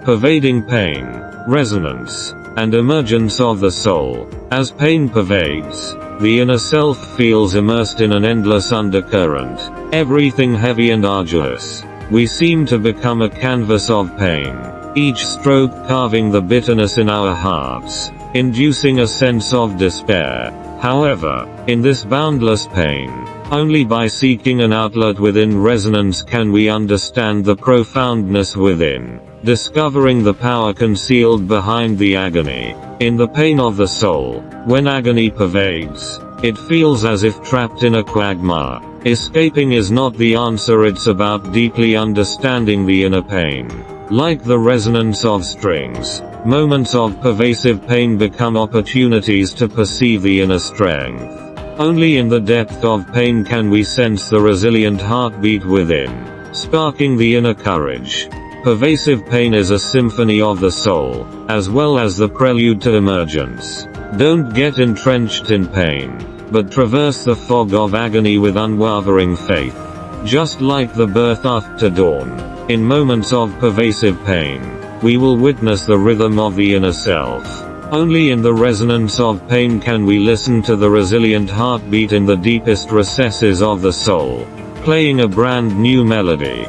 pervading pain, resonance, and emergence of the soul. As pain pervades, the inner self feels immersed in an endless undercurrent, everything heavy and arduous. We seem to become a canvas of pain, each stroke carving the bitterness in our hearts, inducing a sense of despair. However, in this boundless pain, only by seeking an outlet within resonance can we understand the profoundness within, discovering the power concealed behind the agony. In the pain of the soul, when agony pervades, it feels as if trapped in a quagmire. Escaping is not the answer, it's about deeply understanding the inner pain. Like the resonance of strings, moments of pervasive pain become opportunities to perceive the inner strength. Only in the depth of pain can we sense the resilient heartbeat within, sparking the inner courage. Pervasive pain is a symphony of the soul, as well as the prelude to emergence. Don't get entrenched in pain, but traverse the fog of agony with unwavering faith. Just like the birth after dawn, in moments of pervasive pain, we will witness the rhythm of the inner self. Only in the resonance of pain can we listen to the resilient heartbeat in the deepest recesses of the soul, playing a brand new melody.